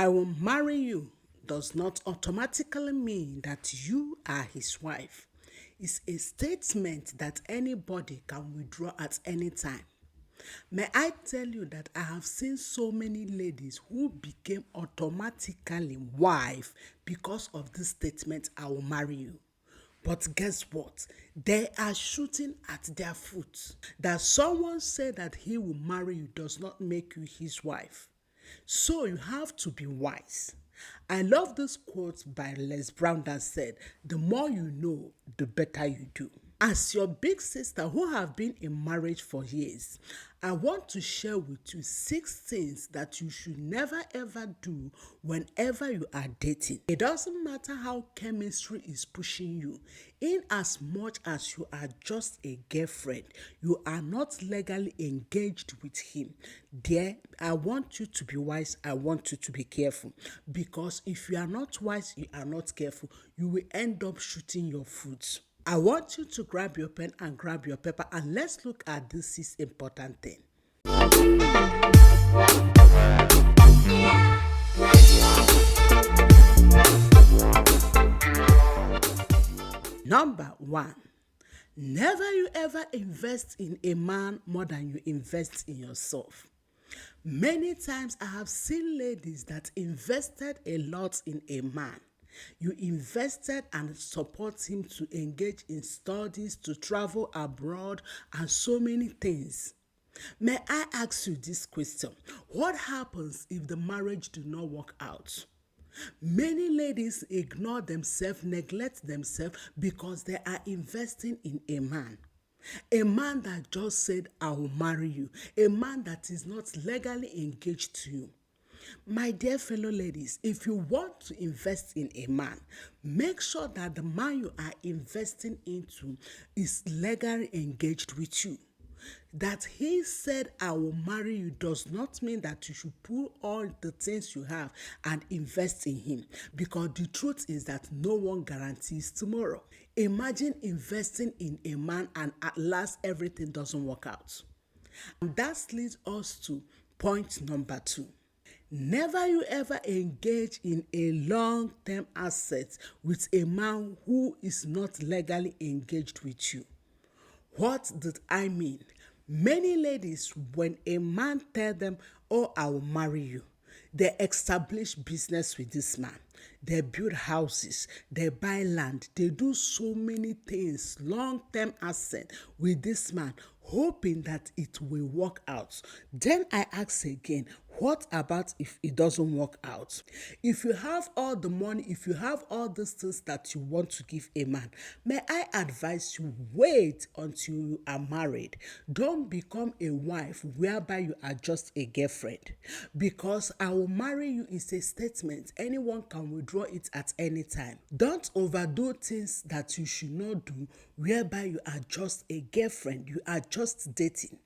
I will marry you does not automatically mean that you are his wife. It's a statement that anybody can withdraw at any time. May I tell you that I have seen so many ladies who became automatically wife because of this statement, I will marry you. But guess what? They are shooting at their foot. That someone said that he will marry you does not make you his wife. So you have to be wise. I love this quote by Les Brown that said, the more you know, the better you do. As your big sister who have been in marriage for years, I want to share with you 6 things that you should never ever do whenever you are dating. It doesn't matter how chemistry is pushing you. In as much as you are just a girlfriend, you are not legally engaged with him. There, I want you to be wise. I want you to be careful. Because if you are not wise, you are not careful, you will end up shooting your foot. I want you to grab your pen and grab your paper and let's look at this 6 important thing. Number 1, never you ever invest in a man more than you invest in yourself. Many times I have seen ladies that invested a lot in a man. You invested and support him to engage in studies, to travel abroad, and so many things. May I ask you this question? What happens if the marriage do not work out? Many ladies ignore themselves, neglect themselves because they are investing in a man. A man that just said, I will marry you. A man that is not legally engaged to you. My dear fellow ladies, if you want to invest in a man, make sure that the man you are investing into is legally engaged with you. That he said, I will marry you does not mean that you should pull all the things you have and invest in him. Because the truth is that no one guarantees tomorrow. Imagine investing in a man and at last everything doesn't work out. And that leads us to point number 2. Never you ever engage in a long-term asset with a man who is not legally engaged with you. What did I mean? Many ladies, when a man tells them, oh, I will marry you, they establish business with this man. They build houses, they buy land, they do so many things, long-term asset with this man, hoping that it will work out. Then I ask again, what about if it doesn't work out? If you have all the money, if you have all these things that you want to give a man, may I advise you, wait until you are married. Don't become a wife whereby you are just a girlfriend. Because I will marry you is a statement. Anyone can withdraw it at any time. Don't overdo things that you should not do whereby you are just a girlfriend. You are just dating.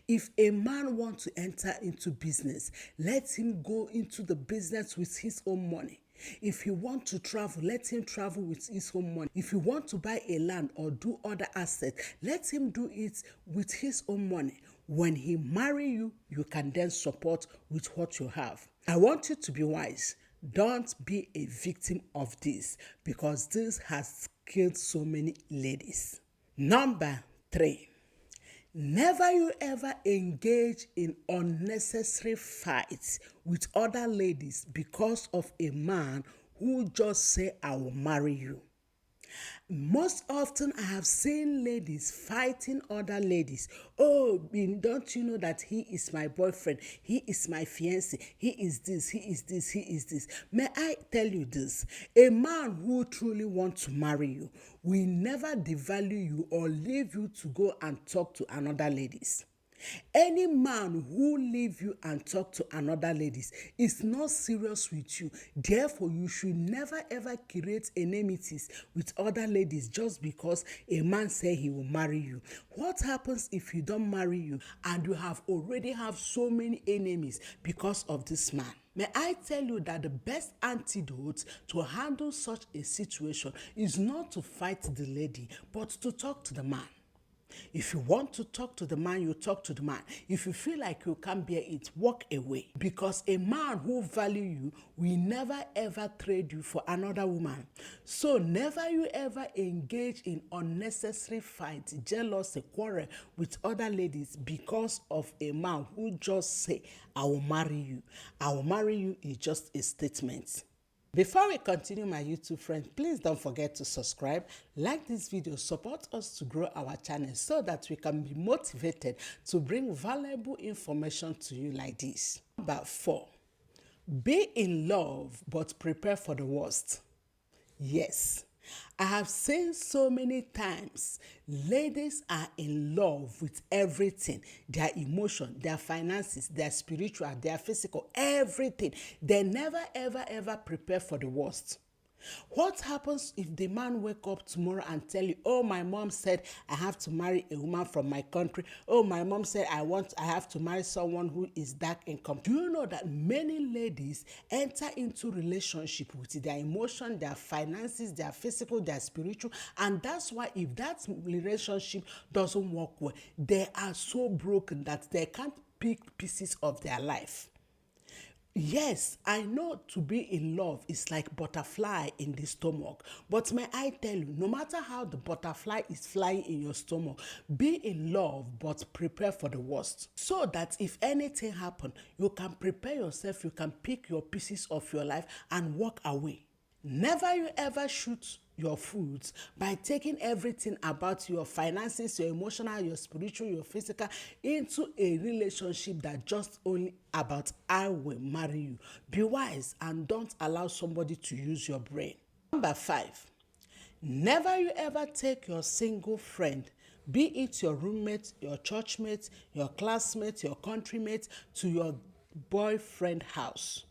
If a man wants to enter into business, let him go into the business with his own money. If he wants to travel, let him travel with his own money. If you want to buy a land or do other assets, let him do it with his own money. When he marry you, you can then support with what you have. I want you to be wise. Don't be a victim of this because this has killed so many ladies. Number 3. Never you ever engage in unnecessary fights with other ladies because of a man who just say, I will marry you. Most often I have seen ladies fighting other ladies. Oh, don't you know that he is my boyfriend? He is my fiancé. He is this, he is this, he is this. May I tell you this? A man who truly wants to marry you will never devalue you or leave you to go and talk to another ladies. Any man who leave you and talk to another ladies is not serious with you. Therefore, you should never ever create enmities with other ladies just because a man say he will marry you. What happens if he don't marry you and you have already have so many enemies because of this man? May I tell you that the best antidote to handle such a situation is not to fight the lady, but to talk to the man. If you want to talk to the man, you talk to the man. If you feel like you can't bear it, walk away. Because a man who value you will never ever trade you for another woman. So never you ever engage in unnecessary fight, jealousy, quarrel with other ladies because of a man who just say, I will marry you. I will marry you is just a statement. Before we continue, my YouTube friends, please don't forget to subscribe, like this video, support us to grow our channel so that we can be motivated to bring valuable information to you like this. Number 4, be in love but prepare for the worst. Yes, I have seen so many times ladies are in love with everything, their emotion, their finances, their spiritual, their physical, everything. They never ever prepare for the worst. What happens if the man wake up tomorrow and tell you, oh, my mom said I have to marry a woman from my country. Oh, my mom said I have to marry someone who is dark income. Do you know that many ladies enter into relationship with their emotion, their finances, their physical, their spiritual, and that's why if that relationship doesn't work well, they are so broken that they can't pick pieces of their life. Yes, I know to be in love is like butterfly in the stomach. But may I tell you, no matter how the butterfly is flying in your stomach, be in love but prepare for the worst. So that if anything happens, you can prepare yourself, you can pick your pieces of your life and walk away. Never you ever shoot your foods by taking everything about your finances, your emotional, your spiritual, your physical into a relationship that just only about I will marry you. Be wise and don't allow somebody to use your brain. Number 5, never you ever take your single friend, be it your roommate, your churchmate, your classmate, your countrymate, to your boyfriend house.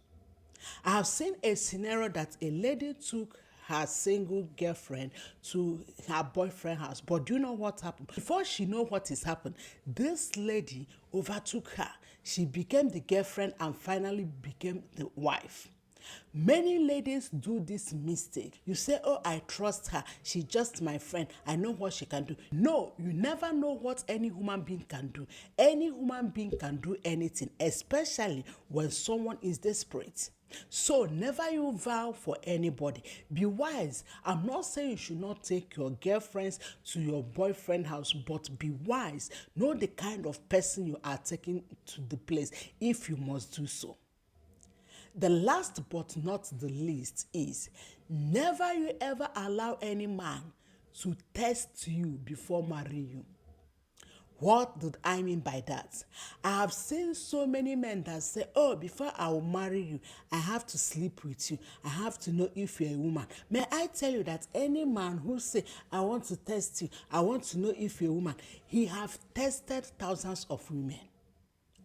I have seen a scenario that a lady took her single girlfriend to her boyfriend house. But do you know what happened? Before she know what has happened, this lady overtook her. She became the girlfriend and finally became the wife. Many ladies do this mistake. You say, oh, I trust her. She's just my friend. I know what she can do. No, you never know what any human being can do. Any human being can do anything, especially when someone is desperate. So never you vow for anybody. Be wise. I'm not saying you should not take your girlfriends to your boyfriend house, but be wise. Know the kind of person you are taking to the place if you must do so. The last but not the least is never you ever allow any man to test you before marrying you. What did I mean by that? I have seen so many men that say, oh, before I will marry you, I have to sleep with you. I have to know if you're a woman. May I tell you that any man who say, I want to test you, I want to know if you're a woman, he have tested thousands of women.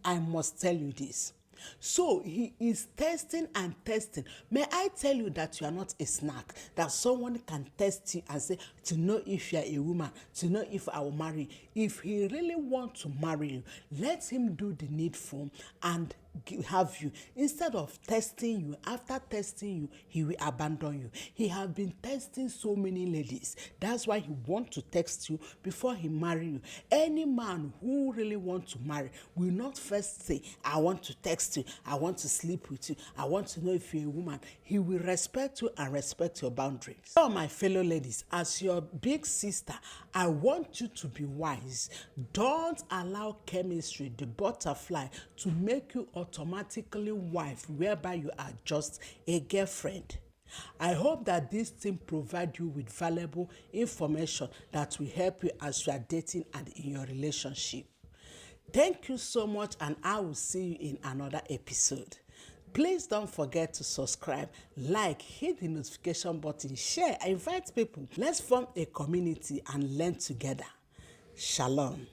I must tell you this. So he is testing and testing. May I tell you that you are not a snack, that someone can test you and say to know if you are a woman, to know if I will marry. If he really wants to marry you, let him do the needful and have you. Instead of testing you, after testing you, he will abandon you. He have been testing so many ladies. That's why he want to test you before he marry you. Any man who really want to marry will not first say, I want to text you, I want to sleep with you, I want to know if you're a woman. He will respect you and respect your boundaries. So my fellow ladies, as your big sister, I want you to be wise. Don't allow chemistry, the butterfly, to make you automatically wife, whereby you are just a girlfriend. I hope that this thing provide you with valuable information that will help you as you are dating and in your relationship. Thank you so much, and I will see you in another episode. Please don't forget to subscribe, like, hit the notification button, share, invite people. Let's form a community and learn together. Shalom.